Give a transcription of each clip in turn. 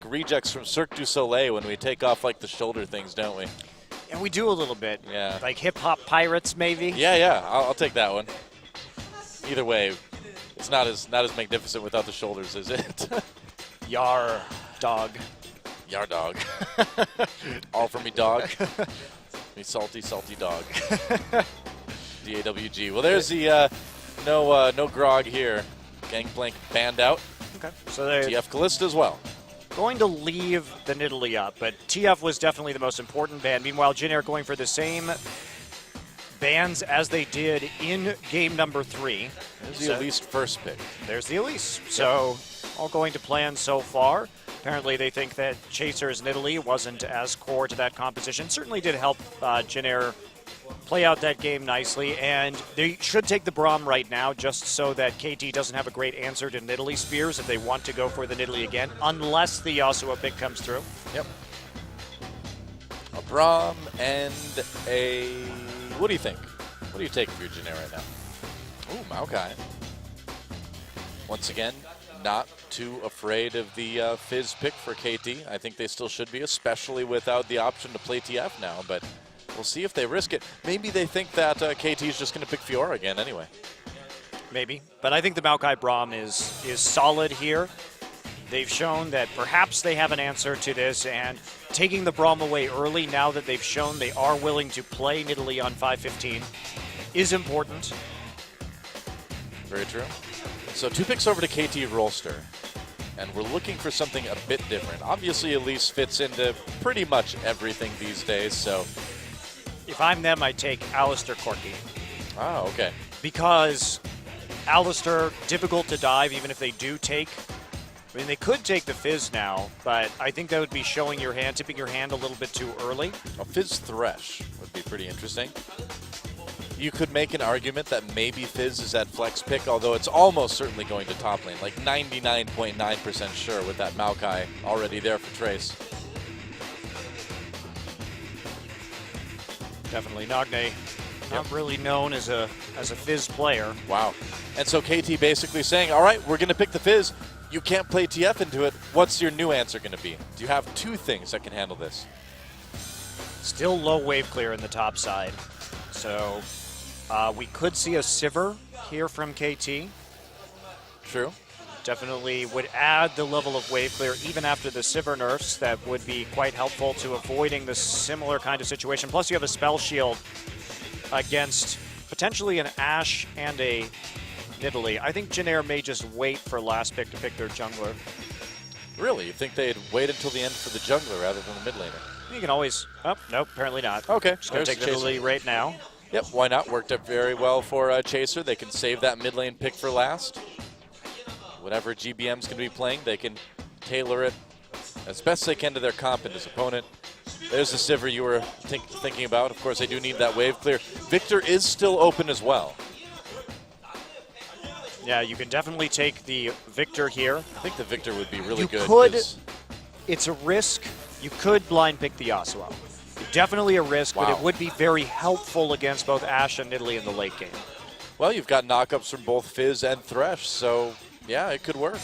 rejects from Cirque du Soleil when we take off like the shoulder things, don't we? And we do a little bit. Yeah. Like hip-hop pirates, maybe? Yeah, I'll take that one. Either way, it's not as magnificent without the shoulders, is it? Yar, dog. Yar dog. All for me dog. Me salty, salty dog. DAWG. Well, there's the no grog here. Gangplank banned out. Okay. So they're TF Callista as well. going to leave the Nidalee up, but TF was definitely the most important ban. Meanwhile, Jin Air going for the same bans as they did in game number 3. There's the Elise first pick. There's the Elise. So all going to plan so far. Apparently they think that Chaser's Nidalee wasn't as core to that composition. Certainly did help Jin Air play out that game nicely, and they should take the Braum right now just so that KT doesn't have a great answer to Nidalee Spears if they want to go for the Nidalee again, unless the Yasuo pick comes through. Yep. A Braum and a... What do you think? What do you take if you're Jin Air right now? Ooh, Maokai. Once again, not too afraid of the Fizz pick for KT. I think they still should be, especially without the option to play TF now, but we'll see if they risk it. Maybe they think that KT is just going to pick Fiora again anyway. Maybe, but I think the Maokai Braum is solid here. They've shown that perhaps they have an answer to this, and taking the Braum away early now that they've shown they are willing to play Nidalee on 5-15 is important. Very true. So 2 picks over to KT Rolster, and we're looking for something a bit different. Obviously, Elise fits into pretty much everything these days, so... If I'm them, I take Alistair Corky. Oh, okay. Because Alistair, difficult to dive even if they do take. I mean, they could take the Fizz now, but I think that would be showing your hand, tipping your hand a little bit too early. A Fizz Thresh would be pretty interesting. You could make an argument that maybe Fizz is that flex pick, although it's almost certainly going to top lane, like 99.9% sure with that Maokai already there for Trace. Definitely. Nagne, not really known as a Fizz player. Wow. And so KT basically saying, all right, we're going to pick the Fizz. You can't play TF into it. What's your new answer going to be? Do you have 2 things that can handle this? Still low wave clear in the top side. So we could see a Sivir here from KT. True. Definitely would add the level of wave clear even after the Sivir nerfs. That would be quite helpful to avoiding the similar kind of situation. Plus you have a spell shield against potentially an Ashe and a Nidalee. I think Jin Air may just wait for last pick to pick their jungler. Really? You think they'd wait until the end for the jungler rather than the mid laner? You can always... Oh, nope, apparently not. Okay. Just going to take the Nidalee right now. Yep, why not? Worked up very well for Chaser. They can save that mid lane pick for last. Whatever GBM's going to be playing, they can tailor it as best they can to their comp and his opponent. There's the Sivir you were thinking about. Of course, they do need that wave clear. Victor is still open as well. Yeah, you can definitely take the Victor here. I think the Victor would be really good. You could, it's a risk. You could blind pick the Yasuo. Definitely a risk, wow. But it would be very helpful against both Ashe and Nidalee in the late game. Well, you've got knockups from both Fizz and Thresh, so yeah, it could work.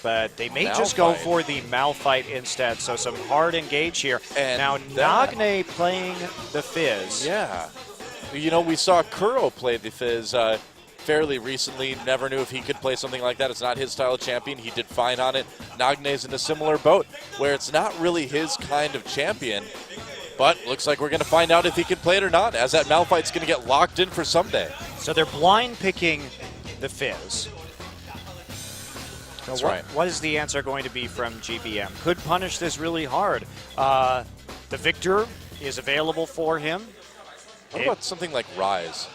But they may just go for the Malphite instead, so some hard engage here. And now Nagne playing the Fizz. Yeah. You know, we saw Kuro play the Fizz fairly recently. Never knew if he could play something like that. It's not his style of champion. He did fine on it. Nagne's in a similar boat where it's not really his kind of champion. But looks like we're going to find out if he can play it or not, as that Malphite's going to get locked in for someday. So they're blind picking the Fizz. That's so right. What is the answer going to be from GBM? Could punish this really hard. The Victor is available for him. What about something like Rise?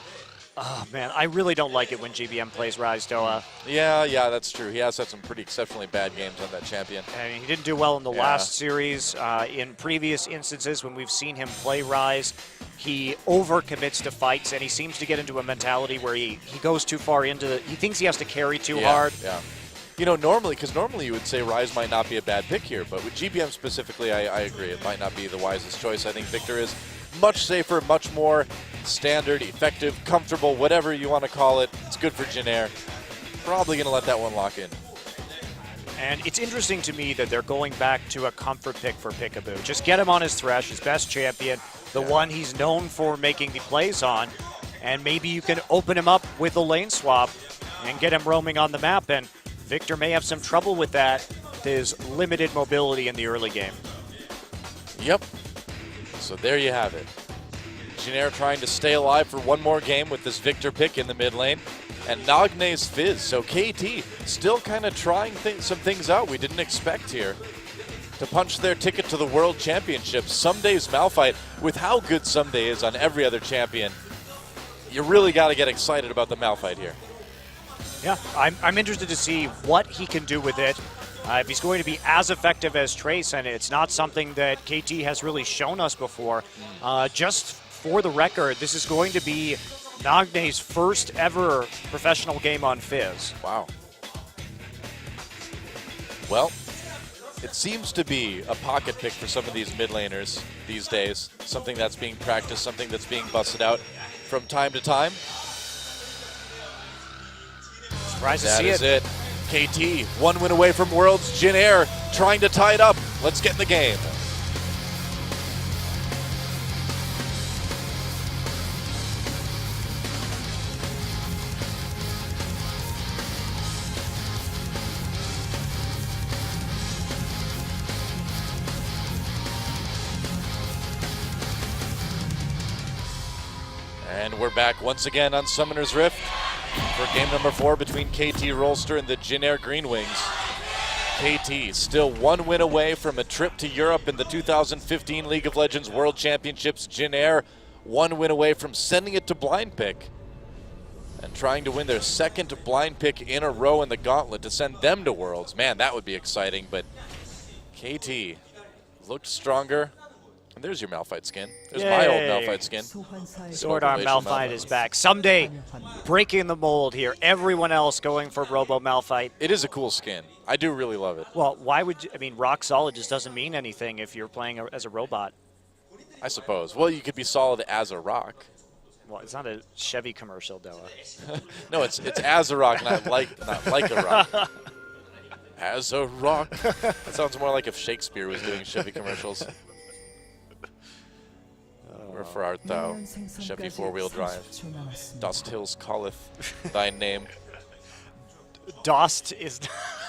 Oh, man, I really don't like it when GBM plays Rise Doa. Yeah, that's true. He has had some pretty exceptionally bad games on that champion. And he didn't do well in the last series. In previous instances when we've seen him play Rise, he overcommits to fights, and he seems to get into a mentality where he goes too far into the... He thinks he has to carry too hard. Yeah. You know, normally you would say Rise might not be a bad pick here, but with GBM specifically, I agree. It might not be the wisest choice. I think Victor is much safer, much more standard, effective, comfortable, whatever you want to call it. It's good for Jin Air. Probably going to let that one lock in. And it's interesting to me that they're going back to a comfort pick for Peekaboo. Just get him on his Thresh, his best champion, the one he's known for making the plays on, and maybe you can open him up with a lane swap and get him roaming on the map. And Victor may have some trouble with that, with his limited mobility in the early game. Yep. So there you have it. Jinair trying to stay alive for one more game with this Victor pick in the mid lane. And Nagne's Fizz. So KT still kind of trying some things out we didn't expect here to punch their ticket to the World Championship. Sumday's Malphite, with how good Sumday is on every other champion, you really got to get excited about the Malphite here. Yeah, I'm interested to see what he can do with it. If he's going to be as effective as Trace, and it's not something that KT has really shown us before. Just for the record, this is going to be Nagne's first ever professional game on Fizz. Wow. Well, it seems to be a pocket pick for some of these mid laners these days. Something that's being practiced, something that's being busted out from time to time. Surprised to That see is it. KT, one win away from Worlds. Jinair trying to tie it up. Let's get in the game. And we're back once again on Summoner's Rift for game number 4 between KT Rolster and the Jinair Green Wings. KT still one win away from a trip to Europe in the 2015 League of Legends World Championships. Jinair one win away from sending it to blind pick and trying to win their second blind pick in a row in the gauntlet to send them to Worlds. Man, that would be exciting, but KT looked stronger. And there's your Malphite skin. There's my old Malphite skin. Sword Arm Malphite is back. Someday, breaking the mold here. Everyone else going for Robo Malphite. It is a cool skin. I do really love it. Well, why would you, I mean, rock solid just doesn't mean anything if you're playing as a robot. I suppose. Well, you could be solid as a rock. Well, it's not a Chevy commercial, Doa. No, it's as a rock, not like a rock. As a rock. That sounds more like if Shakespeare was doing Chevy commercials. Wherefore art thou, Chevy four-wheel drive? Dost hills calleth thy name. Dost is...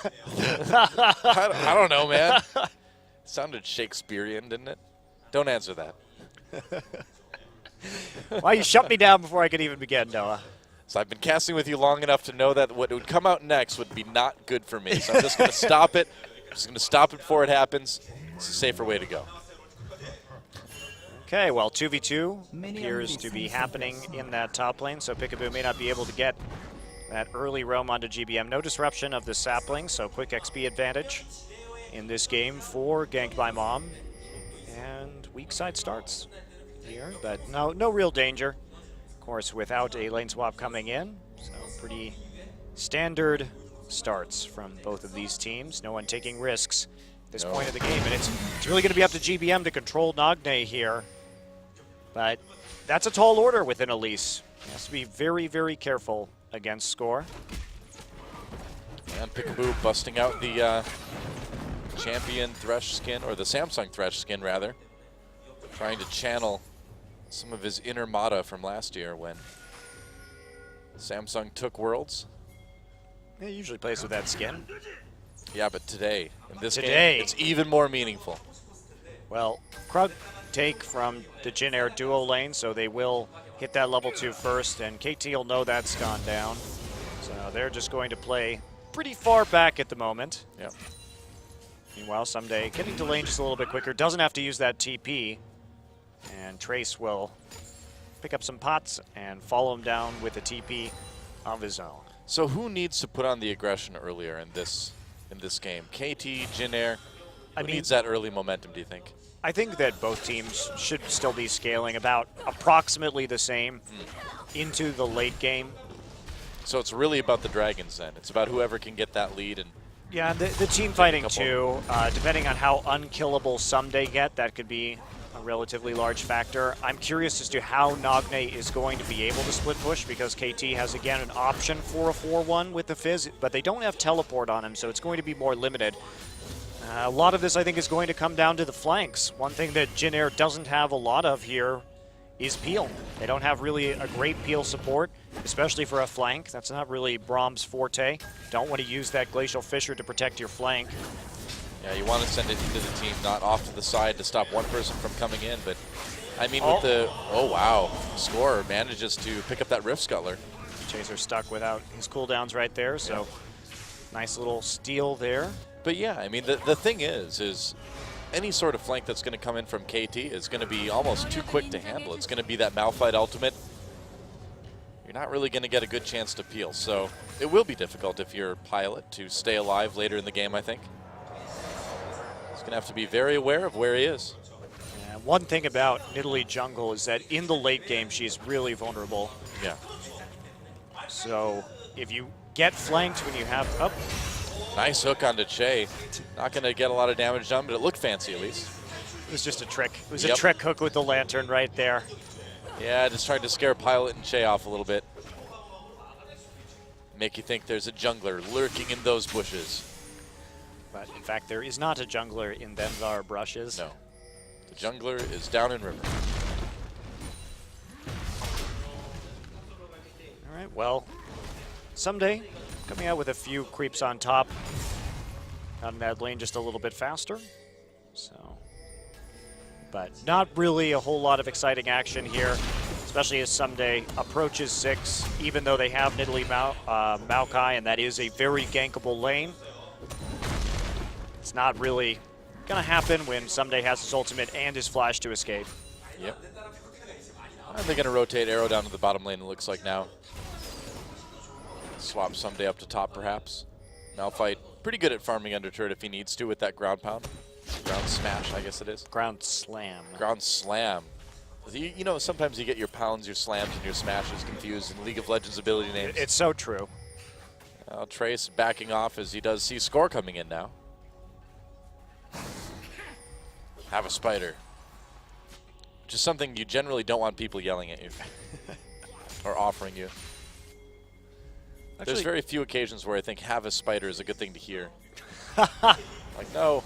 I don't know, man. It sounded Shakespearean, didn't it? Don't answer that. Why you shut me down before I could even begin, Noah? So I've been casting with you long enough to know that what would come out next would be not good for me. So I'm just going to stop it. I'm just going to stop it before it happens. It's a safer way to go. Okay, well, 2v2 appears to be happening in that top lane, so Peekaboo may not be able to get that early roam onto GBM. No disruption of the sapling, so quick XP advantage in this game for Ganked by Mom. And weak side starts here, but no real danger. Of course, without a lane swap coming in, so pretty standard starts from both of these teams. No one taking risks at this point of the game, and it's really going to be up to GBM to control Nagne here. But that's a tall order within Elise. He has to be very, very careful against Score. And Peekaboo busting out the champion Thresh skin, or the Samsung Thresh skin, rather. Trying to channel some of his inner Mata from last year when Samsung took Worlds. He usually plays with that skin. Yeah, but today, in this game, it's even more meaningful. Well, Krug take from the Jinair duo lane, so they will hit that level 2 first, and KT will know that's gone down. So they're just going to play pretty far back at the moment. Yep. Meanwhile, Someday getting to lane just a little bit quicker, doesn't have to use that TP, and Trace will pick up some pots and follow him down with a TP of his own. So who needs to put on the aggression earlier in this game? KT, Jinair? Who needs that early momentum, do you think? I think that both teams should still be scaling about approximately the same into the late game. So it's really about the Dragons then. It's about whoever can get that lead. And yeah, the team fighting too, depending on how unkillable some they get, that could be a relatively large factor. I'm curious as to how Nagne is going to be able to split push, because KT has, again, an option for a 4-1 with the Fizz, but they don't have teleport on him, so it's going to be more limited. A lot of this, I think, is going to come down to the flanks. One thing that Jin Air doesn't have a lot of here is peel. They don't have really a great peel support, especially for a flank. That's not really Brahm's forte. Don't want to use that Glacial Fissure to protect your flank. Yeah, you want to send it into the team, not off to the side to stop one person from coming in, but I mean with the, oh wow, Score manages to pick up that Rift Scuttler. Chaser stuck without his cooldowns right there, so nice little steal there. But yeah, I mean the thing is any sort of flank that's going to come in from KT is going to be almost too quick to handle. It's going to be that Malphite ultimate. You're not really going to get a good chance to peel, so it will be difficult if you're Pilot to stay alive later in the game, I think. He's going to have to be very aware of where he is. Yeah, one thing about Nidalee jungle is that in the late game, she's really vulnerable. Yeah. So if you get flanked when you have up. Nice hook onto Che. Not going to get a lot of damage done, but it looked fancy at least. It was just a trick. It was a trick hook with the lantern right there. Yeah, just trying to scare Pilot and Che off a little bit. Make you think there's a jungler lurking in those bushes. But in fact, there is not a jungler in them thar brushes. No. The jungler is down in river. All right, well, someday coming out with a few creeps on top. Out in that lane just a little bit faster. So, but not really a whole lot of exciting action here, especially as Someday approaches 6, even though they have Nidalee Maokai, and that is a very gankable lane. It's not really going to happen when Someday has his ultimate and his flash to escape. Yep. They're going to rotate Arrow down to the bottom lane, it looks like now. Swap Someday up to top, perhaps. Malphite, pretty good at farming under turret if he needs to with that ground pound. Ground smash, I guess it is. Ground slam. Ground slam. You know, sometimes you get your pounds, your slams, and your smashes confused in League of Legends ability names. It's so true. Trace backing off as he does see Score coming in now. Have a spider. Which is something you generally don't want people yelling at you. Or offering you. Actually, there's very few occasions where I think have a spider is a good thing to hear. Like, no.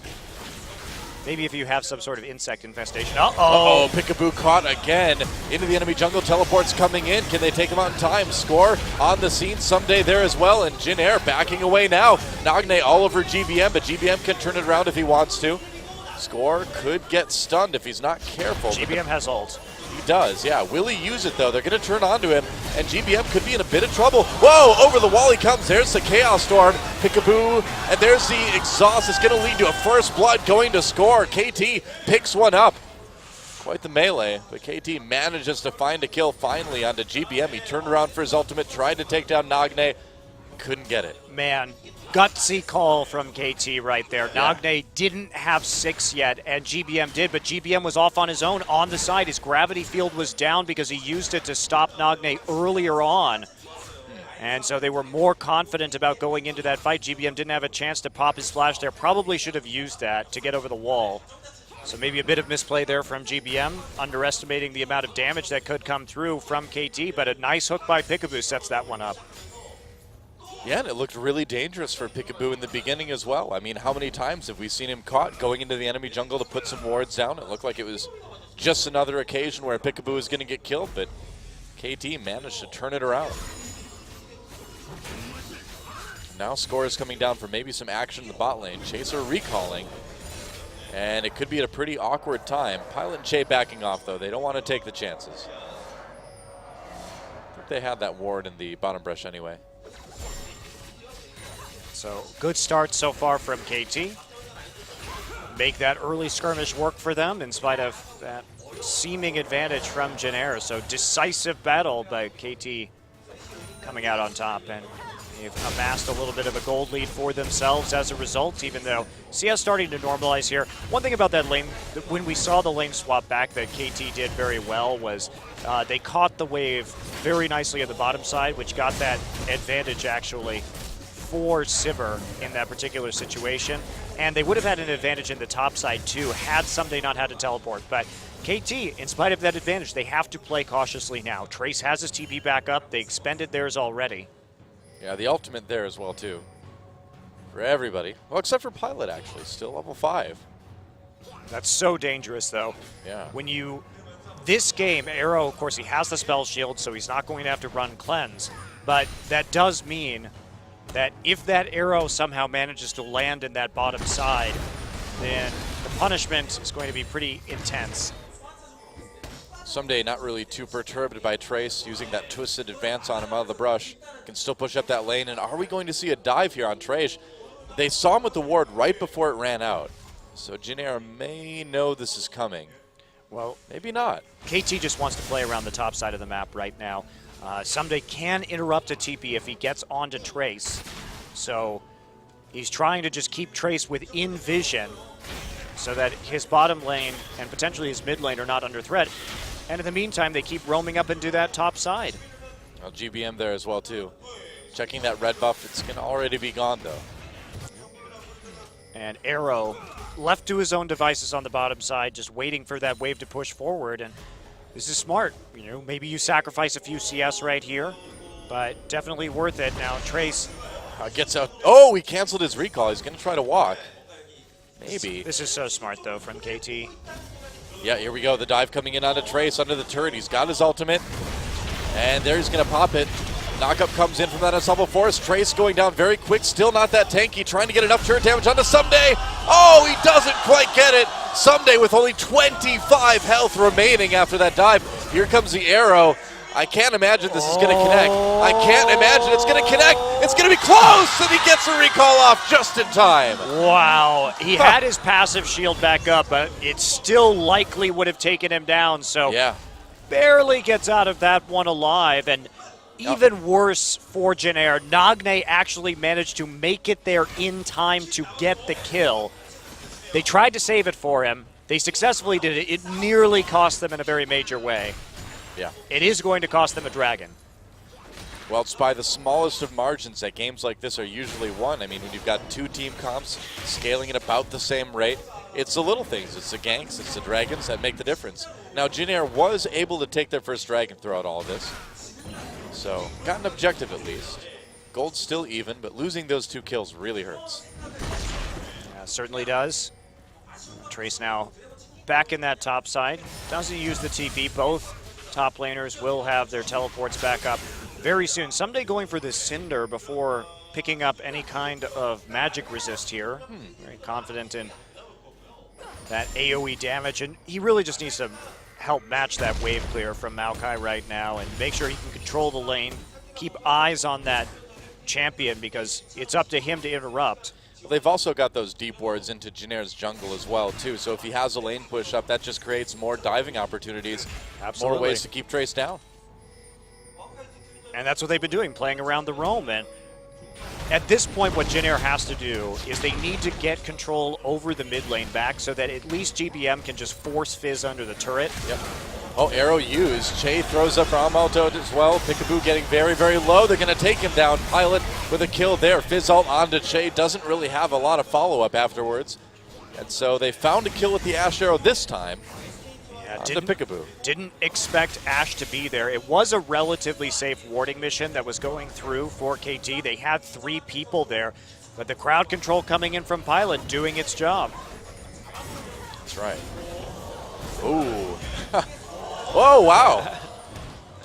Maybe if you have some sort of insect infestation. Uh-oh, Peekaboo caught again. Into the enemy jungle, teleports coming in. Can they take him out in time? Score on the scene someday there as well, and Jin Air backing away now. Nagne all over GBM, but GBM can turn it around if he wants to. Score could get stunned if he's not careful. GBM has ult. He does, yeah. Will he use it, though? They're going to turn onto him, and GBM could be in a bit of trouble. Whoa, over the wall he comes. There's the Chaos Storm. Peekaboo, and there's the exhaust. It's going to lead to a first blood going to Score. KT picks one up. Quite the melee, but KT manages to find a kill finally onto GBM. He turned around for his ultimate, tried to take down Nagne. Couldn't get it. Man, gutsy call from KT right there. Yeah. Nagne didn't have 6 yet, and GBM did, but GBM was off on his own on the side. His gravity field was down because he used it to stop Nagne earlier on. And so they were more confident about going into that fight. GBM didn't have a chance to pop his flash there. Probably should have used that to get over the wall. So maybe a bit of misplay there from GBM, underestimating the amount of damage that could come through from KT, but a nice hook by Peekaboo sets that one up. Yeah, and it looked really dangerous for Peekaboo in the beginning as well. I mean, how many times have we seen him caught going into the enemy jungle to put some wards down? It looked like it was just another occasion where Peekaboo was going to get killed, but KT managed to turn it around. Now Score is coming down for maybe some action in the bot lane. Chaser recalling, and it could be at a pretty awkward time. Pilot and Che backing off, though. They don't want to take the chances. I think they had that ward in the bottom brush anyway. So good start so far from KT. Make that early skirmish work for them in spite of that seeming advantage from Jin Air. So decisive battle by KT coming out on top, and they've amassed a little bit of a gold lead for themselves as a result, even though CS starting to normalize here. One thing about that lane, when we saw the lane swap back that KT did very well was they caught the wave very nicely at the bottom side, which got that advantage actually for Sivir in that particular situation, and they would have had an advantage in the top side too had Someday not had to teleport. But KT, in spite of that advantage, they have to play cautiously now. Trace has his TP back up. They expended theirs already. Yeah, the ultimate there as well too. For everybody. Well, except for Pilot, actually. Still level 5. That's so dangerous, though. Yeah. When you... This game, Arrow, of course, he has the spell shield, so he's not going to have to run Cleanse. But that does mean that if that arrow somehow manages to land in that bottom side, then the punishment is going to be pretty intense. Someday not really too perturbed by Trace, using that twisted advance on him out of the brush. Can still push up that lane, and are we going to see a dive here on Trace? They saw him with the ward right before it ran out. So Jinair may know this is coming. Well, maybe not. KT just wants to play around the top side of the map right now. Someday can interrupt a TP if he gets onto Trace. So he's trying to just keep Trace within vision so that his bottom lane and potentially his mid lane are not under threat. And in the meantime, they keep roaming up into that top side. Well, GBM there as well, too. Checking that red buff. It's going to already be gone, though. And Arrow left to his own devices on the bottom side, just waiting for that wave to push forward. And this is smart. You know, maybe you sacrifice a few CS right here, but definitely worth it. Now, Trace gets out. Oh, he canceled his recall. He's going to try to walk. Maybe. This is so smart, though, from KT. Yeah, here we go. The dive coming in onto Trace under the turret. He's got his ultimate. And there he's going to pop it. Knockup comes in from that ensemble force. Trace going down very quick. Still not that tanky. Trying to get enough turret damage onto Someday. Oh, he doesn't quite get it. Someday with only 25 health remaining after that dive. Here comes the arrow. I can't imagine this is going to connect. I can't imagine it's going to connect. It's going to be close, and he gets the recall off just in time. Wow. He had his passive shield back up, but it still likely would have taken him down. So yeah, barely gets out of that one alive. And even worse for Jinair, Nagne actually managed to make it there in time to get the kill. They tried to save it for him. They successfully did it. It nearly cost them in a very major way. Yeah. It is going to cost them a dragon. Well, it's by the smallest of margins that games like this are usually won. I mean, when you've got two team comps scaling at about the same rate, it's the little things. It's the ganks, it's the dragons that make the difference. Now, Jinair was able to take their first dragon throughout all of this. So, got an objective at least. Gold's still even, but losing those 2 kills really hurts. Yeah, certainly does. Trace now back in that top side. Doesn't use the TP. Both top laners will have their teleports back up very soon. Someday going for this Cinder before picking up any kind of magic resist here. Very confident in that AoE damage, and he really just needs to help match that wave clear from Maokai right now and make sure he can control the lane, keep eyes on that champion because it's up to him to interrupt. Well, they've also got those deep wards into Jinair's jungle as well, too. So if he has a lane push up, that just creates more diving opportunities. Absolutely. More ways to keep Trace down. And that's what they've been doing, playing around the roam. And at this point, what Jinair has to do is they need to get control over the mid lane back so that at least GBM can just force Fizz under the turret. Yep. Oh, arrow used. Che throws up Ramalto as well. Peekaboo getting very, very low. They're going to take him down. Pilot with a kill there. Fizz ult onto Che. Doesn't really have a lot of follow-up afterwards. And so they found a kill with the Ash Arrow this time. Yeah, didn't expect Ash to be there. It was a relatively safe warding mission that was going through for KT. They had 3 people there, but the crowd control coming in from Pilot doing its job. That's right. Ooh. Whoa, wow.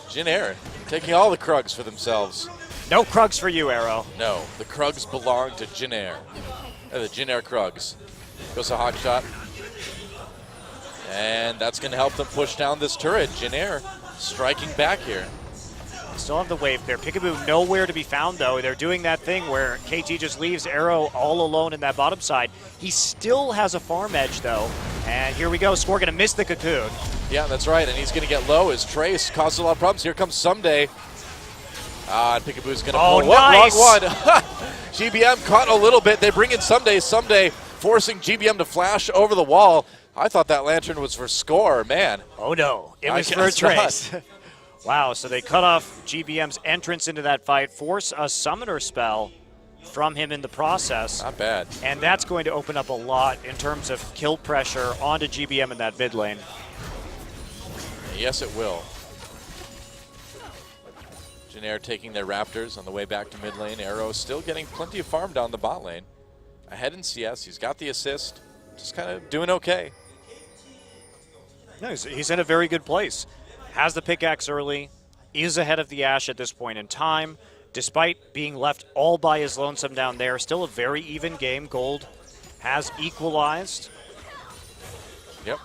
Jinair taking all the Krugs for themselves. No Krugs for you, Arrow. No, the Krugs belong to Jinair. The Jinair Krugs. Goes a hot shot. And that's going to help them push down this turret. Jinair striking back here. Still have the wave there. Peekaboo nowhere to be found, though. They're doing that thing where KT just leaves Arrow all alone in that bottom side. He still has a farm edge, though. And here we go. Score going to miss the cocoon. Yeah, that's right. And he's going to get low as Trace causes a lot of problems. Here comes Someday. And Peekaboo's going to pull. Nice. Wrong one. GBM caught a little bit. They bring in Someday. Someday forcing GBM to flash over the wall. I thought that lantern was for score, man. Oh, no. It was for Trace. Wow, so they cut off GBM's entrance into that fight, force a summoner spell from him in the process. Not bad. And that's going to open up a lot in terms of kill pressure onto GBM in that mid lane. Yes, it will. Janair taking their Raptors on the way back to mid lane. Arrow still getting plenty of farm down the bot lane. Ahead in CS, he's got the assist. Just kind of doing okay. No, he's in a very good place. Has the pickaxe early, is ahead of the Ashe at this point in time. Despite being left all by his lonesome down there, still a very even game. Gold has equalized. Yep.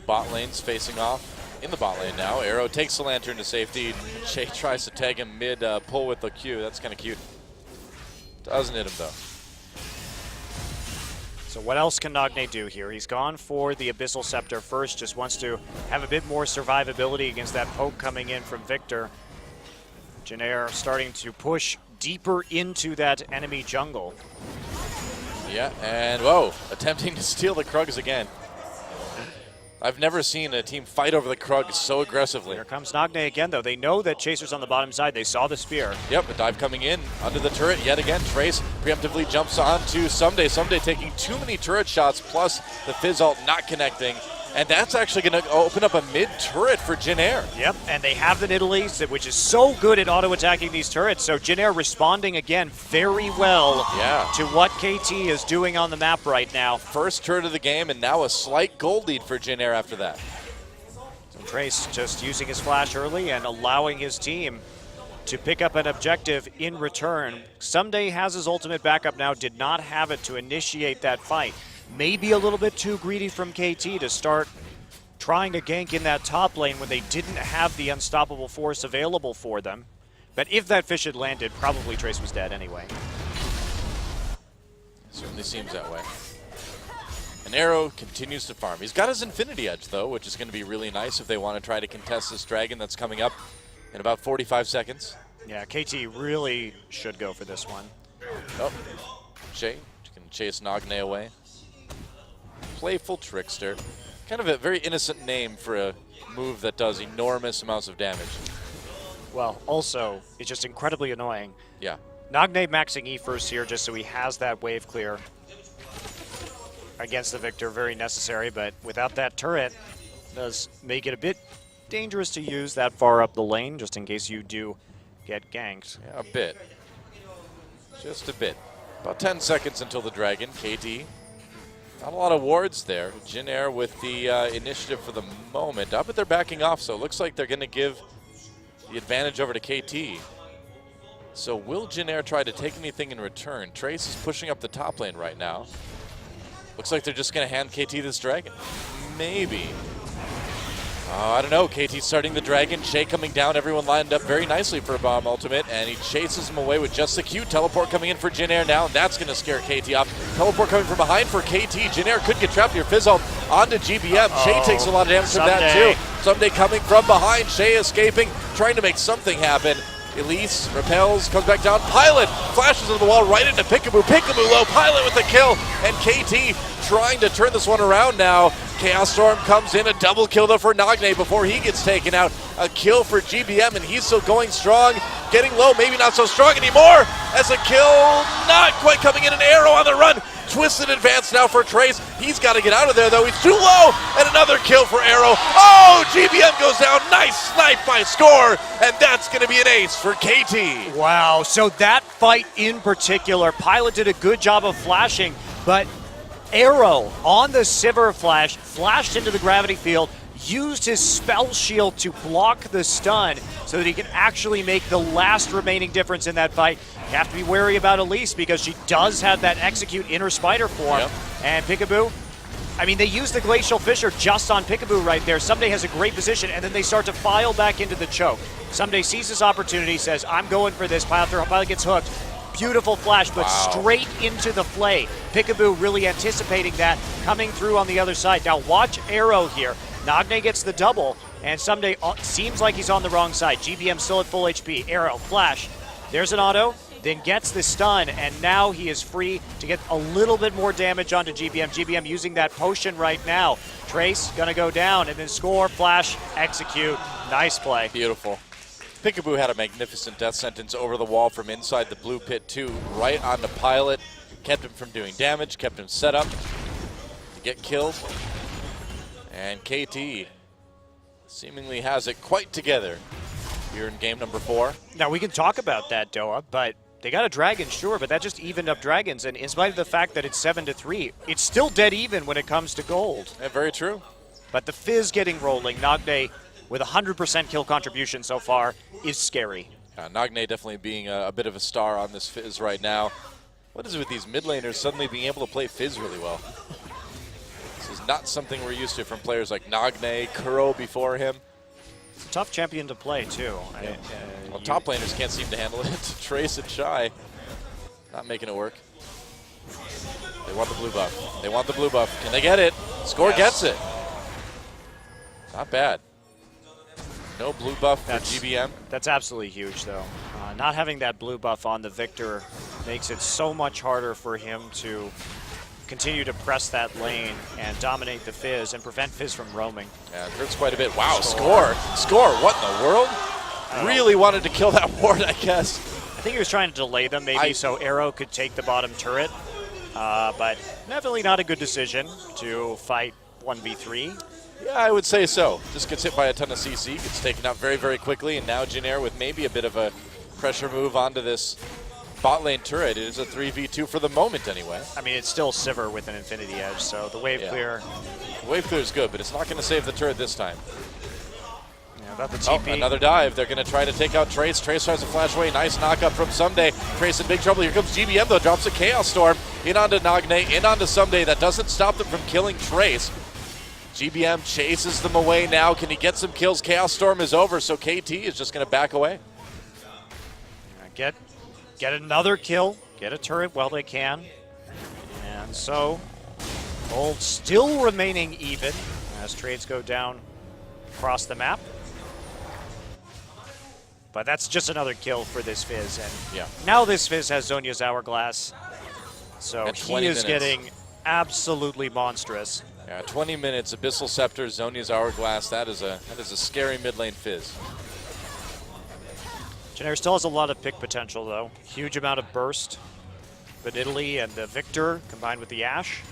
Bot lane's facing off in the bot lane now. Arrow takes the Lantern to safety. Shay tries to tag him mid pull with the Q. That's kind of cute. Doesn't hit him though. So what else can Nagne do here? He's gone for the Abyssal Scepter first, just wants to have a bit more survivability against that poke coming in from Victor. Janair starting to push deeper into that enemy jungle. Yeah, and whoa, attempting to steal the Krugs again. I've never seen a team fight over the Krug so aggressively. Here comes Nagne again, though. They know that Chaser's on the bottom side. They saw the spear. Yep, a dive coming in under the turret yet again. Trace preemptively jumps on to Someday. Someday taking too many turret shots, plus the Fizz ult not connecting. And that's actually going to open up a mid-turret for Janair. Yep, and they have the Nidalee, which is so good at auto-attacking these turrets. So Janair responding again very well to what KT is doing on the map right now. First turret of the game, and now a slight gold lead for Janair after that. So Trace just using his flash early and allowing his team to pick up an objective in return. Someday has his ultimate backup now, did not have it to initiate that fight. Maybe a little bit too greedy from KT to start trying to gank in that top lane when they didn't have the unstoppable force available for them. But if that fish had landed, probably Trace was dead anyway. Certainly seems that way. And Arrow continues to farm. He's got his Infinity Edge, though, which is going to be really nice if they want to try to contest this dragon that's coming up in about 45 seconds. Yeah, KT really should go for this one. Oh, Shay can chase Nagne away. Playful Trickster. Kind of a very innocent name for a move that does enormous amounts of damage. Well, also, it's just incredibly annoying. Yeah. Nagne maxing E first here just so he has that wave clear against the Victor. Very necessary, but without that turret, does make it a bit dangerous to use that far up the lane, just in case you do get ganked. Yeah, a bit. Just a bit. About 10 seconds until the dragon. KT. Not a lot of wards there. Janair with the initiative for the moment. But they're backing off, so it looks like they're going to give the advantage over to KT. So will Janair try to take anything in return? Trace is pushing up the top lane right now. Looks like they're just going to hand KT this dragon. Maybe. I don't know. KT starting the dragon. Shay coming down. Everyone lined up very nicely for a bomb ultimate, and he chases him away with just the Q. Teleport coming in for Janair now. That's going to scare KT off. Teleport coming from behind for KT. Janair could get trapped here. Fizz ult onto GBM. Shay takes a lot of damage from that too. Someday coming from behind. Shay escaping, trying to make something happen. Elise repels, comes back down. Pilot flashes into the wall right into Peekaboo. Peekaboo low. Pilot with the kill, and KT trying to turn this one around now. Chaos Storm comes in, a double kill though for Nagne before he gets taken out. A kill for GBM, and he's still going strong. Getting low, maybe not so strong anymore. As a kill, not quite coming in. An Arrow on the run. Twisted advance now for Trace. He's got to get out of there though. He's too low, and another kill for Arrow. Oh, GBM goes down. Nice snipe by Score, and that's going to be an ace for KT. Wow, so that fight in particular, Pilot did a good job of flashing, but Arrow on the Sivir flash, flashed into the gravity field, used his spell shield to block the stun so that he can actually make the last remaining difference in that fight. You have to be wary about Elise because she does have that execute in her spider form. Yep. And Peekaboo, I mean, they use the Glacial Fissure just on Peekaboo right there. Someday has a great position, and then they start to file back into the choke. Someday sees his opportunity, says, I'm going for this. Pilot gets hooked. Beautiful flash, but straight into the flay. Peekaboo really anticipating that, coming through on the other side. Now watch Arrow here. Nagne gets the double, and Someday seems like he's on the wrong side. GBM still at full HP. Arrow, flash. There's an auto, then gets the stun, and now he is free to get a little bit more damage onto GBM. GBM using that potion right now. Trace gonna go down, and then Score, flash, execute. Nice play. Beautiful. Peekaboo had a magnificent death sentence over the wall from inside the blue pit too, right on the pilot. Kept him from doing damage, kept him set up to get killed. And KT seemingly has it quite together here in game number 4. Now, we can talk about that, Doa, but they got a dragon, sure, but that just evened up dragons. And in spite of the fact that it's 7-3, it's still dead even when it comes to gold. Yeah, very true. But the Fizz getting rolling, Nagne with 100% kill contribution so far, is scary. Nagne definitely being a bit of a star on this Fizz right now. What is it with these mid laners suddenly being able to play Fizz really well? This is not something we're used to from players like Nagne, Kuro before him. It's a tough champion to play, too. Yeah. Well, top laners can't seem to handle it. Trace and Shy not making it work. They want the blue buff. They want the blue buff. Can they get it? Score gets it. Not bad. No blue buff for GBM. That's absolutely huge, though. Not having that blue buff on the Victor makes it so much harder for him to continue to press that lane and dominate the Fizz and prevent Fizz from roaming. Yeah, it hurts quite a bit. Wow, score. Score. What in the world? Really wanted to kill that ward, I guess. I think he was trying to delay them maybe so Arrow could take the bottom turret. But definitely not a good decision to fight 1v3. Yeah, I would say so. Just gets hit by a ton of CC, gets taken out very, very quickly, and now Jin Air with maybe a bit of a pressure move onto this bot lane turret. It is a 3v2 for the moment anyway. I mean, it's still Sivir with an Infinity Edge, so the wave clear. The wave clear is good, but it's not going to save the turret this time. Yeah, about the TP. Oh, another dive. They're going to try to take out Trace. Trace tries to flash away. Nice knock-up from Someday. Trace in big trouble. Here comes GBM, though. Drops a Chaos Storm. In onto Nagne, in onto Someday. That doesn't stop them from killing Trace. GBM chases them away now. Can he get some kills? Chaos Storm is over, so KT is just going to back away. Get another kill. Get a turret while they can. And so, gold still remaining even as trades go down across the map. But that's just another kill for this Fizz. And now this Fizz has Zhonya's Hourglass. So he is getting absolutely monstrous. Yeah, 20 minutes, Abyssal Scepter, Zhonya's Hourglass. That is a scary mid lane Fizz. Jin Air still has a lot of pick potential, though. Huge amount of burst. But Italy and the Victor combined with the Ashe.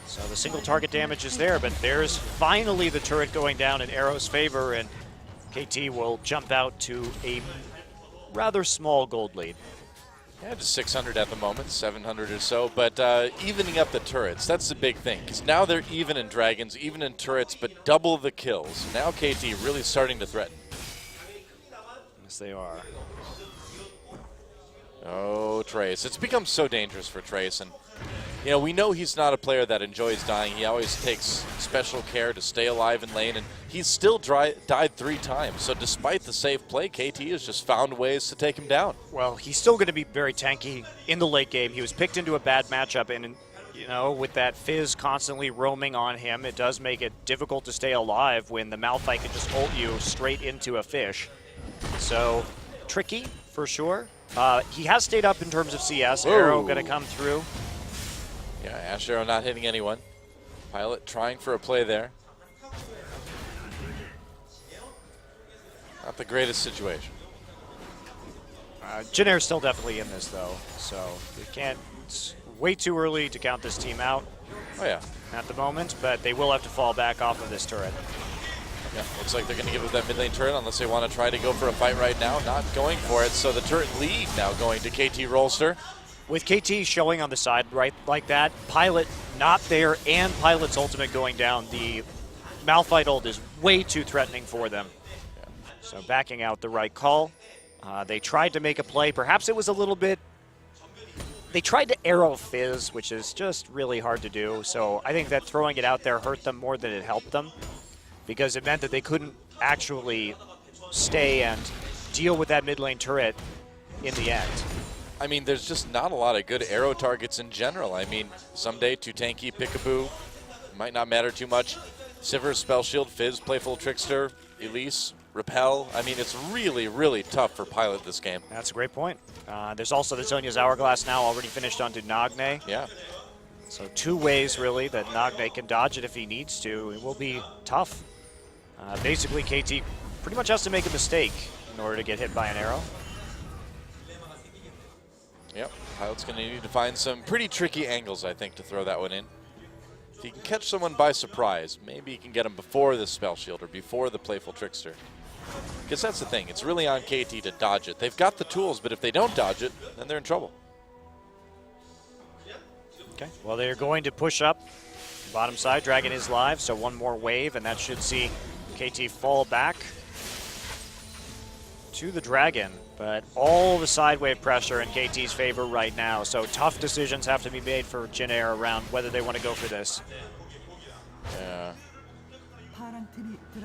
So the single target damage is there, but there's finally the turret going down in Arrow's favor, and KT will jump out to a rather small gold lead. Yeah, just 600 at the moment, 700 or so, but evening up the turrets, that's the big thing, because now they're even in dragons, even in turrets, but double the kills. Now KT really starting to threaten. Yes, they are. Oh, Trace. It's become so dangerous for Trace, and you know, we know he's not a player that enjoys dying. He always takes special care to stay alive in lane, and he's still died 3 times. So despite the safe play, KT has just found ways to take him down. Well, he's still going to be very tanky in the late game. He was picked into a bad matchup, and you know, with that Fizz constantly roaming on him, it does make it difficult to stay alive when the Malphite can just ult you straight into a fish. So, tricky for sure. He has stayed up in terms of CS. Arrow going to come through. Yeah, Ashe Arrow not hitting anyone. Pilot trying for a play there. Not the greatest situation. Jin Air's still definitely in this, though. So, we can't... It's way too early to count this team out. Oh, yeah. At the moment, but they will have to fall back off of this turret. Yeah, looks like they're going to give it that mid lane turret unless they want to try to go for a fight right now. Not going for it, so the turret lead now going to KT Rolster. With KT showing on the side right like that, Pilot not there, and Pilot's ultimate going down, the Malphite ult is way too threatening for them. Yeah. So backing out the right call. They tried to make a play. Perhaps it was a little bit... They tried to arrow Fizz, which is just really hard to do. So I think that throwing it out there hurt them more than it helped them, because it meant that they couldn't actually stay and deal with that mid lane turret in the end. I mean, there's just not a lot of good arrow targets in general. I mean, someday too tanky, Peekaboo might not matter too much. Sivir, Spell Shield, Fizz, Playful Trickster, Elise, Repel. I mean, it's really, really tough for Pilot this game. That's a great point. There's also the Zhonya's Hourglass now already finished onto Nagne. Yeah. So 2 ways, really, that Nagne can dodge it if he needs to. It will be tough. Basically, KT pretty much has to make a mistake in order to get hit by an arrow. Yep, Pilot's going to need to find some pretty tricky angles, I think, to throw that one in. If he can catch someone by surprise, maybe he can get him before the Spell Shield or before the Playful Trickster. Because that's the thing, it's really on KT to dodge it. They've got the tools, but if they don't dodge it, then they're in trouble. Okay, well, they're going to push up. Bottom side, Dragon is live, so one more wave, and that should see KT fall back to the Dragon. But all the side wave pressure in KT's favor right now, so tough decisions have to be made for Jin Air around whether they want to go for this. Yeah.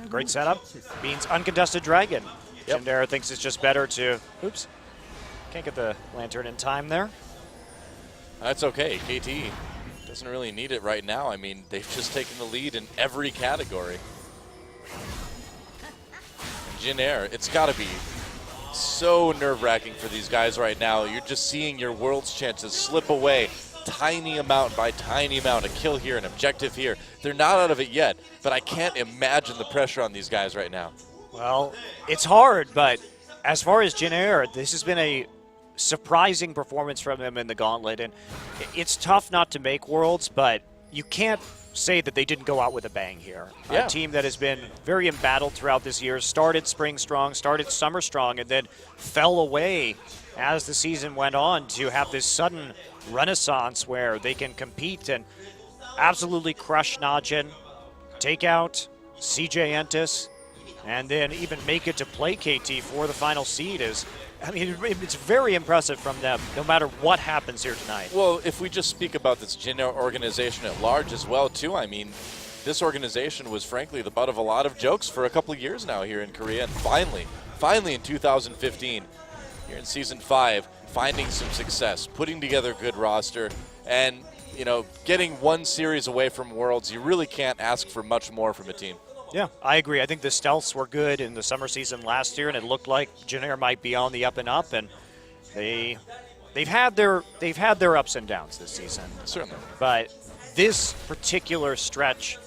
Great setup. Means uncontested Dragon. Yep. Jin Air thinks it's just better to... Oops. Can't get the lantern in time there. That's okay. KT doesn't really need it right now. I mean, they've just taken the lead in every category. And Jin Air, it's got to be so nerve-wracking for these guys right now. You're just seeing your world's chances slip away tiny amount by tiny amount. A kill here, an objective here. They're not out of it yet, but I can't imagine the pressure on these guys right now. Well, it's hard, but as far as Jin Air, this has been a surprising performance from them in the Gauntlet, and it's tough not to make Worlds, but you can't say that they didn't go out with a bang here. Yeah. A team that has been very embattled throughout this year, started spring strong, started summer strong, and then fell away as the season went on to have this sudden renaissance where they can compete and absolutely crush Najin, take out CJ Entis, and then even make it to play KT for the final seed. I mean, it's very impressive from them, no matter what happens here tonight. Well, if we just speak about this Jin Air organization at large as well, too, I mean, this organization was frankly the butt of a lot of jokes for a couple of years now here in Korea, and finally in 2015, here in Season 5, finding some success, putting together a good roster, and, you know, getting one series away from Worlds. You really can't ask for much more from a team. Yeah, I agree. I think the stealths were good in the summer season last year, and it looked like Jin Air might be on the up and up, and they've had their ups and downs this season. Certainly. But this particular stretch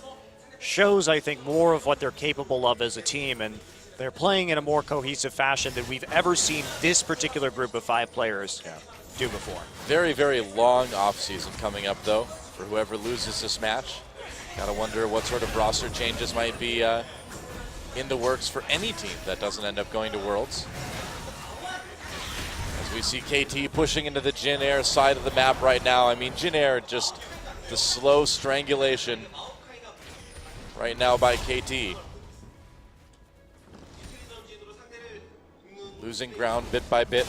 shows, I think, more of what they're capable of as a team, and they're playing in a more cohesive fashion than we've ever seen this particular group of 5 players do before. Very, very long offseason coming up, though, for whoever loses this match. Gotta wonder what sort of roster changes might be in the works for any team that doesn't end up going to Worlds. As we see KT pushing into the Jin Air side of the map right now. I mean, Jin Air, just the slow strangulation right now by KT. Losing ground bit by bit.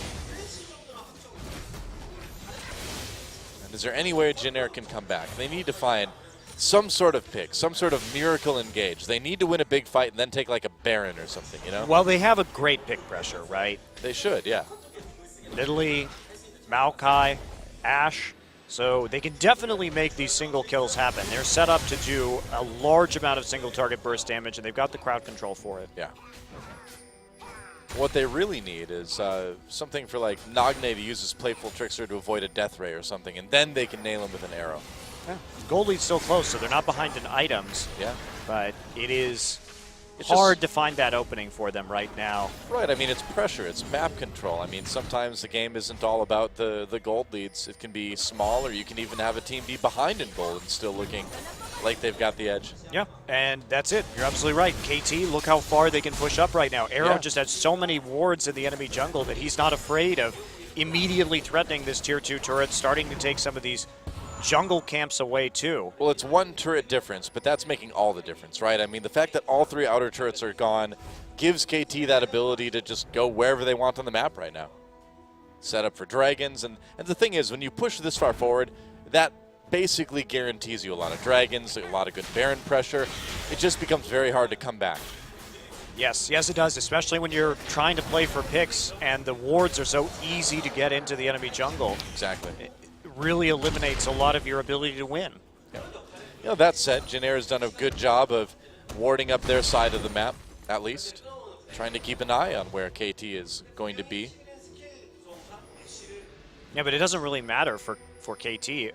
And is there any way Jin Air can come back? They need to find some sort of pick, some sort of miracle engage. They need to win a big fight and then take like a Baron or something, you know? Well, they have a great pick pressure, right? They should, yeah. Nidalee, Maokai, Ashe, so they can definitely make these single kills happen. They're set up to do a large amount of single target burst damage, and they've got the crowd control for it. Yeah. What they really need is something for like Nagne to use his Playful Trickster to avoid a Death Ray or something, and then they can nail him with an arrow. Yeah. Gold lead's still close, so they're not behind in items. Yeah. But it's It's hard just to find that opening for them right now. Right, I mean, it's pressure, it's map control. I mean, sometimes the game isn't all about the gold leads. It can be small, or you can even have a team be behind in gold and still looking like they've got the edge. Yeah, and that's it. You're absolutely right. KT, look how far they can push up right now. Arrow just has so many wards in the enemy jungle that he's not afraid of immediately threatening this tier 2 turret, starting to take some of these jungle camps away too. Well, it's one turret difference, but that's making all the difference, right? I mean, the fact that all 3 outer turrets are gone gives KT that ability to just go wherever they want on the map right now. Set up for dragons, and the thing is, when you push this far forward, that basically guarantees you a lot of dragons, a lot of good Baron pressure. It just becomes very hard to come back. Yes, it does, especially when you're trying to play for picks and the wards are so easy to get into the enemy jungle. Exactly. It really eliminates a lot of your ability to win. Yeah. You know, that said, Jin Air has done a good job of warding up their side of the map, at least. Trying to keep an eye on where KT is going to be. Yeah, but it doesn't really matter for KT.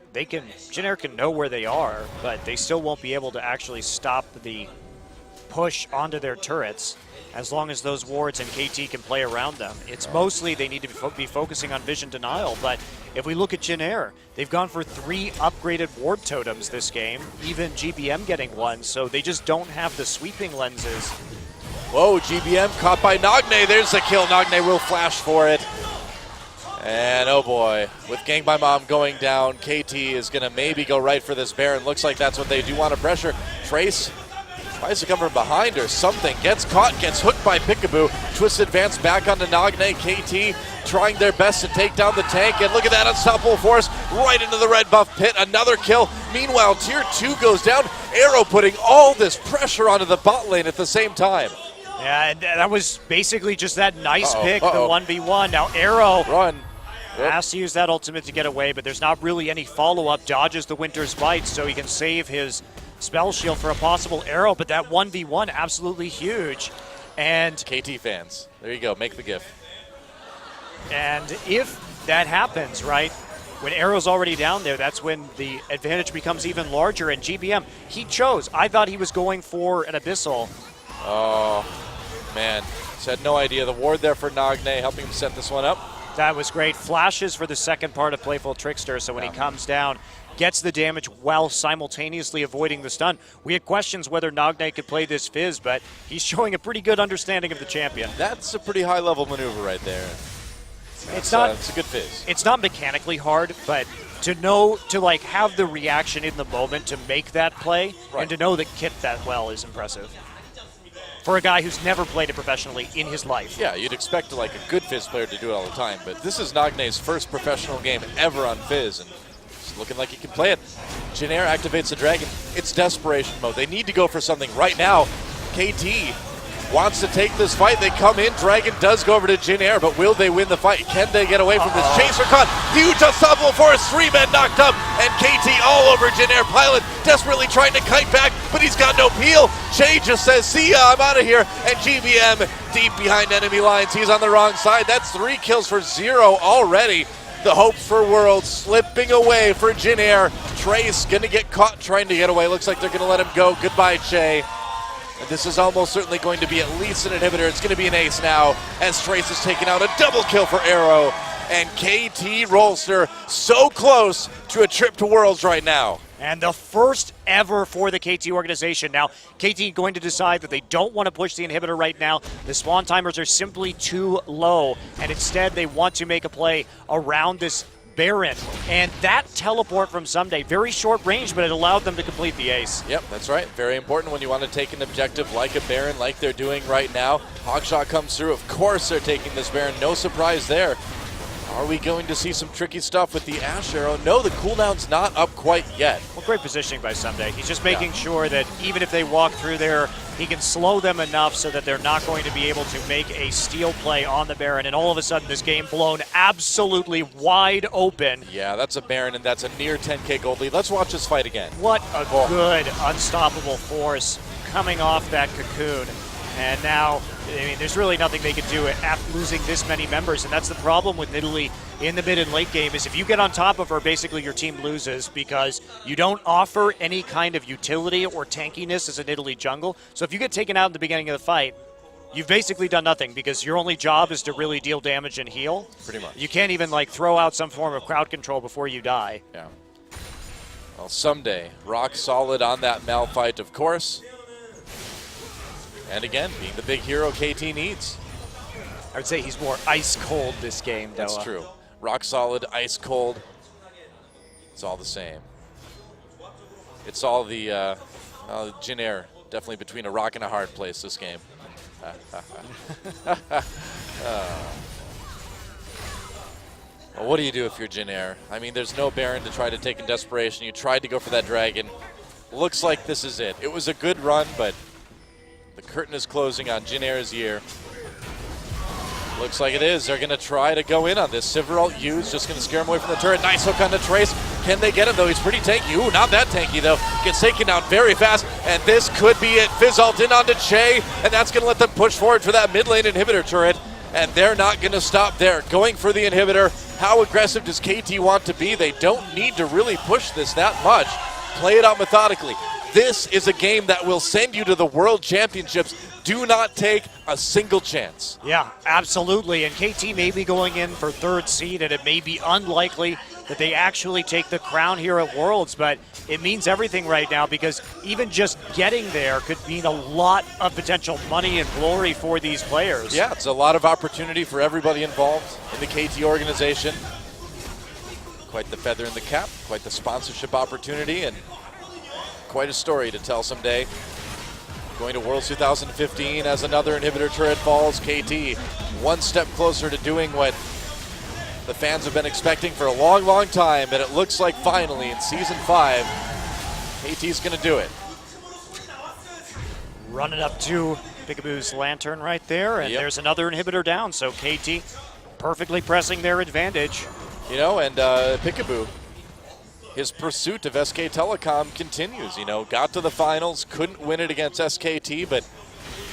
Jin Air can know where they are, but they still won't be able to actually stop the push onto their turrets. as long as those wards and KT can play around them. It's mostly they need to be focusing on vision denial, but if we look at Jin Air, they've gone for 3 upgraded ward totems this game, even GBM getting one, so they just don't have the sweeping lenses. Whoa, GBM caught by Nagne. There's the kill. Nagne will flash for it. And oh boy, with Gang by Mom going down, KT is going to maybe go right for this Baron. Looks like that's what they do want to pressure. Trace tries to come from behind or something. Gets caught, gets hooked by Peekaboo. Twist advance back onto Nagne. KT trying their best to take down the tank. And look at that unstoppable force right into the red buff pit. Another kill. Meanwhile, tier 2 goes down. Arrow putting all this pressure onto the bot lane at the same time. Yeah, and that was basically just that nice pick, the 1v1. Now Arrow has to use that ultimate to get away, but there's not really any follow-up. Dodges the Winter's Bite so he can save his spell shield for a possible arrow, but that 1v1 absolutely huge. And KT fans, there you go, make the gif. And if that happens, right, when Arrow's already down there, that's when the advantage becomes even larger. And GBM, he chose. I thought he was going for an Abyssal. Oh, man. Just had no idea. The ward there for Nagne, helping him set this one up. That was great. Flashes for the second part of Playful Trickster, so when he comes down, gets the damage while simultaneously avoiding the stun. We had questions whether Nagne could play this Fizz, but he's showing a pretty good understanding of the champion. That's a pretty high-level maneuver right there. It's not. It's a good Fizz. It's not mechanically hard, but to know, to like have the reaction in the moment to make that play, and to know that Kit that well is impressive. For a guy who's never played it professionally in his life. Yeah, you'd expect like a good Fizz player to do it all the time, but this is Nagne's first professional game ever on Fizz, and it's looking like he can play it. Jin Air activates the Dragon. It's desperation mode. They need to go for something right now. KT wants to take this fight. They come in. Dragon does go over to Jin Air, but will they win the fight? Can they get away from this? Chaser cut. Huge unstoppable force. 3 men knocked up, and KT all over Jin Air. Pilot desperately trying to kite back, but he's got no peel. Jay just says, see ya, I'm out of here. And GBM deep behind enemy lines. He's on the wrong side. That's 3 kills for 0 already. The hopes for Worlds slipping away for Jin Air. Trace going to get caught trying to get away. Looks like they're going to let him go. Goodbye, Jay. And this is almost certainly going to be at least an inhibitor. It's going to be an ace now as Trace is taking out a double kill for Arrow. And KT Rolster so close to a trip to Worlds right now. And the first ever for the KT organization. Now, KT going to decide that they don't want to push the inhibitor right now. The spawn timers are simply too low, and instead they want to make a play around this Baron. And that teleport from Someday, very short range, but it allowed them to complete the ace. Yep, that's right. Very important when you want to take an objective like a Baron, like they're doing right now. Hogshot comes through. Of course they're taking this Baron. No surprise there. Are we going to see some tricky stuff with the Ash Arrow? No, the cooldown's not up quite yet. Well, great positioning by Someday. He's just making sure that even if they walk through there, he can slow them enough so that they're not going to be able to make a steal play on the Baron. And all of a sudden, this game blown absolutely wide open. Yeah, that's a Baron, and that's a near 10k gold lead. Let's watch this fight again. What a good unstoppable force coming off that cocoon. And now, I mean, there's really nothing they can do after losing this many members, and that's the problem with Nidalee in the mid and late game, is if you get on top of her, basically your team loses because you don't offer any kind of utility or tankiness as a Nidalee jungle. So if you get taken out in the beginning of the fight, you've basically done nothing because your only job is to really deal damage and heal. Pretty much. You can't even, like, throw out some form of crowd control before you die. Yeah. Well, Someday, rock solid on that Malphite, of course. And again, being the big hero KT needs. I would say he's more ice cold this game, though. That's true. Rock solid, ice cold. It's all the same. It's all the Jin Air. Definitely between a rock and a hard place this game. Well, what do you do if you're Jin Air? I mean, there's no Baron to try to take in desperation. You tried to go for that dragon. Looks like this is it. It was a good run, but the curtain is closing on Jin Air's year. Looks like it is. They're going to try to go in on this. Sivralt U's just going to scare him away from the turret. Nice hook on the Trace. Can they get him, though? He's pretty tanky. Ooh, not that tanky, though. Gets taken down very fast, and this could be it. Fizzalt in onto Che, and that's going to let them push forward for that mid lane inhibitor turret, and they're not going to stop there. Going for the inhibitor. How aggressive does KT want to be? They don't need to really push this that much. Play it out methodically. This is a game that will send you to the World Championships. do not take a single chance. Yeah, absolutely. And KT may be going in for third seed, and it may be unlikely that they actually take the crown here at Worlds, but it means everything right now because even just getting there could mean a lot of potential money and glory for these players. Yeah, it's a lot of opportunity for everybody involved in the KT organization. Quite the feather in the cap, quite the sponsorship opportunity, and quite a story to tell someday. Going to Worlds 2015 as another inhibitor turret falls, KT one step closer to doing what the fans have been expecting for a long, long time, and it looks like finally in Season 5, KT's going to do it. Running up to Peekaboo's Lantern right there, and there's another inhibitor down, so KT perfectly pressing their advantage. You know, and Peekaboo, his pursuit of SK Telecom continues. You know, got to the finals, couldn't win it against SKT, but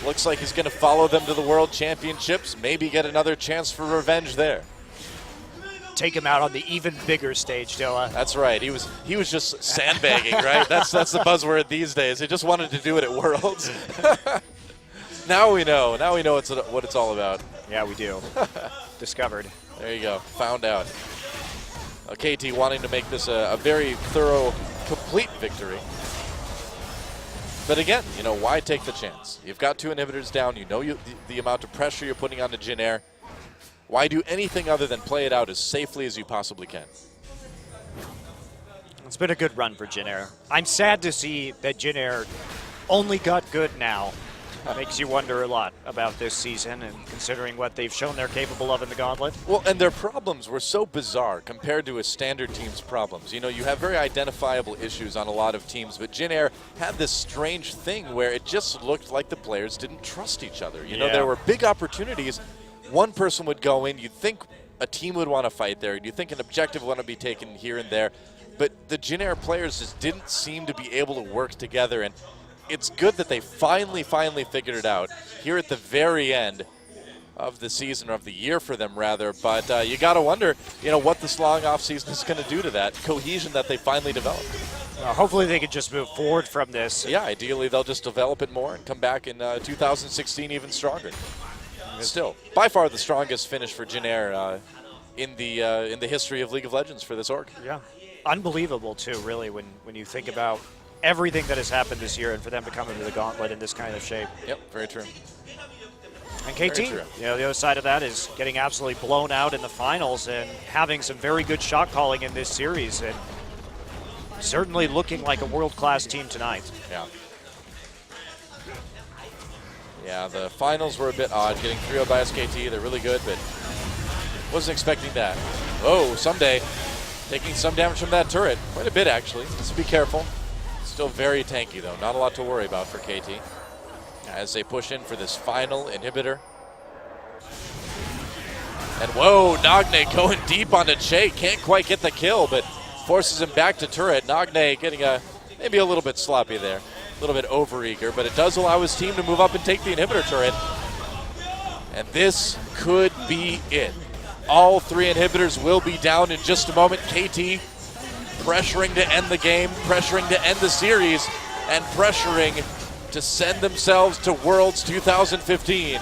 looks like he's going to follow them to the World Championships, maybe get another chance for revenge there. Take him out on the even bigger stage, Dilla. That's right. He was just sandbagging, right? That's the buzzword these days. He just wanted to do it at Worlds. Now we know. Now we know what it's all about. Yeah, we do. Discovered. There you go. Found out. KT wanting to make this a very thorough, complete victory. But again, you know, why take the chance? You've got two inhibitors down. You know the amount of pressure you're putting onto Jin Air. Why do anything other than play it out as safely as you possibly can? It's been a good run for Jin Air. I'm sad to see that Jin Air only got good now. Makes you wonder a lot about this season and considering what they've shown they're capable of in the Gauntlet. Well, and their problems were so bizarre compared to a standard team's problems. You know, you have very identifiable issues on a lot of teams, but Jin Air had this strange thing where it just looked like the players didn't trust each other. You know, there were big opportunities. One person would go in, you'd think a team would want to fight there, and you'd think an objective would want to be taken here and there, but the Jin Air players just didn't seem to be able to work together, and it's good that they finally figured it out here at the very end of the season, or of the year for them rather, but you got to wonder, you know, what this long off season is going to do to that cohesion that they finally developed. Hopefully they can just move forward from this. Yeah, ideally they'll just develop it more and come back in 2016 even stronger. Still, by far the strongest finish for Jin Air in the history of League of Legends for this org. Yeah, unbelievable too, really, when you think about everything that has happened this year and for them to come into the Gauntlet in this kind of shape. Yep, very true. And KT, you know, the other side of that is getting absolutely blown out in the finals and having some very good shot calling in this series, and certainly looking like a world-class team tonight. Yeah. Yeah, the finals were a bit odd. Getting 3-0 by SKT, they're really good, but wasn't expecting that. Oh, someday, taking some damage from that turret. Quite a bit, actually. Just be careful. Still very tanky, though. Not a lot to worry about for KT as they push in for this final inhibitor. And whoa, Nagne going deep onto Che. Can't quite get the kill, but forces him back to turret. Nagne getting maybe a little bit sloppy there. A little bit overeager, but it does allow his team to move up and take the inhibitor turret. And this could be it. All three inhibitors will be down in just a moment. KT pressuring to end the game, pressuring to end the series, and pressuring to send themselves to Worlds 2015.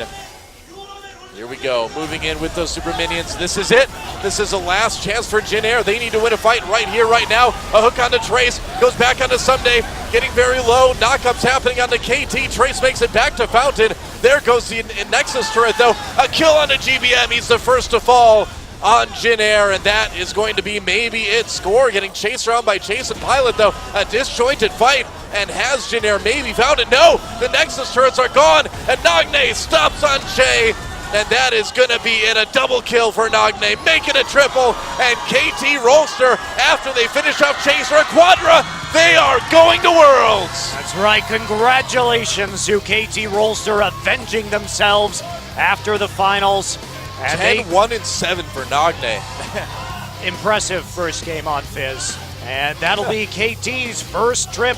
Here we go, moving in with those super minions. This is it. This is the last chance for Jin Air. They need to win a fight right here, right now. A hook onto Trace, goes back onto Someday, getting very low. Knockups happening onto KT. Trace makes it back to Fountain. There goes the Nexus turret, though. A kill onto GBM. He's the first to fall on Jin Air, and that is going to be maybe it. Score getting chased around by Chase and Pilot, though. A disjointed fight, and has Jin Air maybe found it? No, the Nexus turrets are gone, and Nagne stops on Che. And that is going to be in a double kill for Nagne, making a triple. And KT Rolster, after they finish up Chaser and Quadra, they are going to Worlds. That's right. Congratulations to KT Rolster avenging themselves after the finals. 10-1-7 for Nagne. Impressive first game on Fizz. And that'll be KT's first trip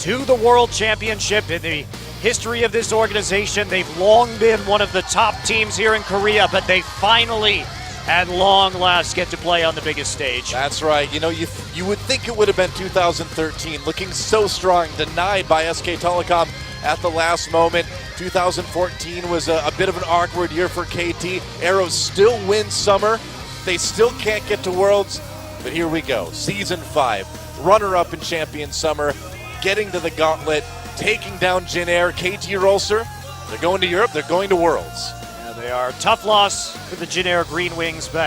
to the World Championship in the history of this organization. They've long been one of the top teams here in Korea, but they finally, at long last, get to play on the biggest stage. That's right. You know, you would think it would have been 2013, looking so strong, denied by SK Telecom at the last moment. 2014 was a bit of an awkward year for KT. Arrows still win Summer. They still can't get to Worlds, but here we go. Season 5, runner-up in Champion Summer, getting to the gauntlet, taking down Jin Air. KT Rolser, they're going to Europe, they're going to Worlds. Yeah, they are. Tough loss for the Jin Air Green Wings back.